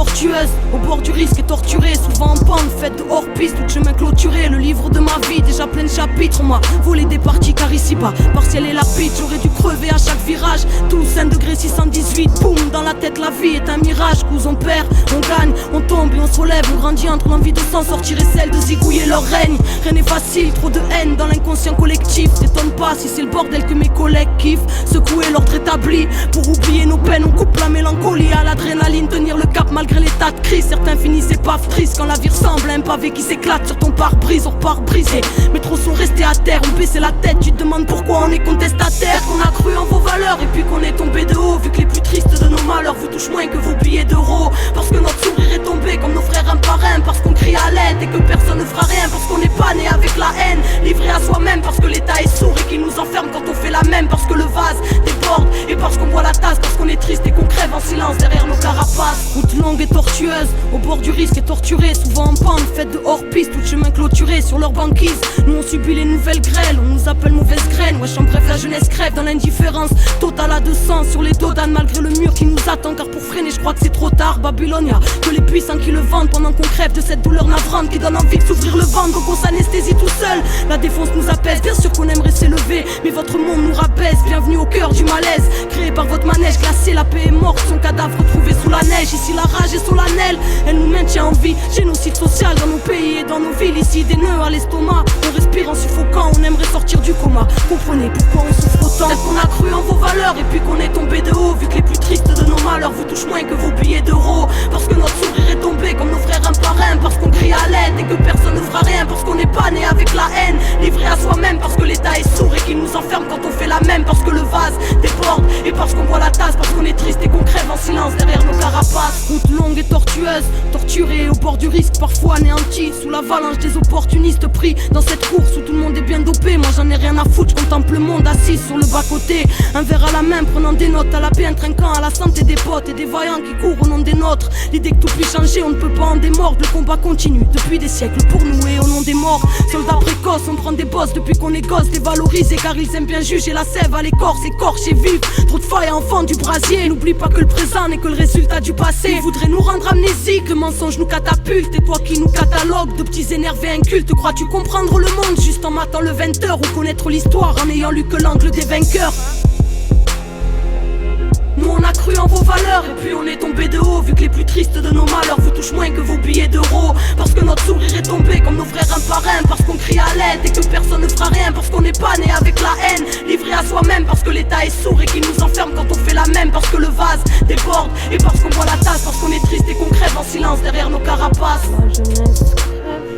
tortueuse, au bord du risque et torturée, souvent en panne, faite de hors-piste, tout chemin clôturé. Le livre de ma vie, déjà plein de chapitres, on m'a volé des parties car ici bas, partiel et lapide. J'aurais dû crever à chaque virage, tous 1 degré 618, boum, dans la tête la vie est un mirage. Cous on perd, on gagne, on tombe et on se relève, on grandit entre l'envie de s'en sortir et celle de zigouiller leur règne. Rien n'est facile, trop de haine dans l'inconscient collectif. T'étonne pas si c'est le bordel que mes collègues kiffent. Secouer l'ordre établi, pour oublier nos peines, on coupe la mélancolie à l'adrénaline, tenir le cap malgré l'état de crise. Certains finissent épave triste quand la vie ressemble à un pavé qui s'éclate sur ton pare-brise. On repart brisé, mais trop sont restés à terre, on baissait la tête, tu te demandes pourquoi on est contestataire. Qu'on a cru en vos valeurs et puis qu'on est tombé de haut, vu que les plus tristes de nos malheurs vous touchent moins que vos billets d'euros. Parce que notre sourire est tombé comme nos frères un par un, parce qu'on crie à l'aide et que personne ne fera rien, parce qu'on n'est pas né avec la haine, livré à soi-même, parce que l'état est sourd et qu'il nous enferme quand on fait la même, parce que le vase déborde et parce qu'on boit la tasse, parce qu'on est triste et qu'on crève en silence derrière nos carapaces. Route longue et tortueuse, au bord du risque et torturée, souvent en panne, faite de hors-piste, tout chemin clôturé sur leur banquise. Nous on subit les nouvelles grêles, on nous appelle mauvaise graine. Wesh en bref la jeunesse crève dans l'indifférence totale à 200 sur les dos d'âne, malgré le mur qui nous attend, car pour freiner je crois que c'est trop tard. Babylone, y'a que les puissants qui le vendent, pendant qu'on crève de cette douleur navrante qui donne envie de s'ouvrir le ventre, donc on s'anesthésie tout seul. La défense nous apaise, bien sûr qu'on aimerait s'élever, mais votre monde nous rabaisse. Bienvenue au cœur du malaise, créé par votre manège glacé. La paix est morte, son cadavre retrouvé sous la neige. Ici la rage est solennelle, elle nous maintient en vie. Génocide social dans nos pays et dans nos villes. Ici des nœuds à l'estomac, on respire en suffocant, on aimerait sortir du coma. Comprenez pourquoi on souffre autant. Peut-être qu'on a cru en vos valeurs et puis qu'on est tombé de haut, vu que les plus tristes de nos malheurs vous touchent moins que vos billets d'euros. Parce que notre sourire est tombé comme nos frères un par un, parce qu'on crie à l'aide et que personne ne fera rien, parce qu'on n'est pas né avec la haine, livré à soi-même, parce que l'état est sourd et qu'il nous enferme quand on fait la même, parce que le vase déborde et parce qu'on boit la tasse, parce qu'on est triste et qu'on crève en silence derrière nos carapaces. Route longue et tortueuse, torturée au bord du risque, parfois anéantie sous l'avalanche des opportunistes pris dans cette course où tout le monde est bien dopé. Moi j'en ai rien à foutre, je contemple le monde assis sur le bas-côté, un verre à la main prenant des notes à la paix, un trinquant à la santé des potes et des vaillants qui courent au nom des nôtres. L'idée que tout puisse changer, on ne peut pas en démordre. Le combat continue depuis des siècles pour nous et au nom des morts. Soldats précoces, on prend des bosses depuis qu'on est gosse, dévalorisés car ils aiment bien juger la sève à l'écorce, écorché vif. Trop de failles enfants du brasier, n'oublie pas que le présent n'est que le résultat du passé. Ils voudraient nous rendre amnésiques, le mensonge nous catapulte, et toi qui nous catalogue de petits énervés incultes. Crois-tu comprendre le monde juste en matant le 20h, ou connaître l'histoire en n'ayant lu que l'angle des vainqueurs? Nous on a cru en vos valeurs et puis on est tombé de haut, vu que les plus tristes de nos malheurs vous touchent moins que vos billets d'euros. Parce que notre sourire est tombé comme nos frères un par un, parce qu'on crie à l'aide et que personne ne fera rien, parce qu'on n'est pas né avec la haine, livré à soi-même, parce que l'état est sourd et qu'il nous enferme quand on fait la même, parce que le vase déborde et parce qu'on boit la tasse, parce qu'on est triste et qu'on crève en silence derrière nos carapaces. La jeunesse crève.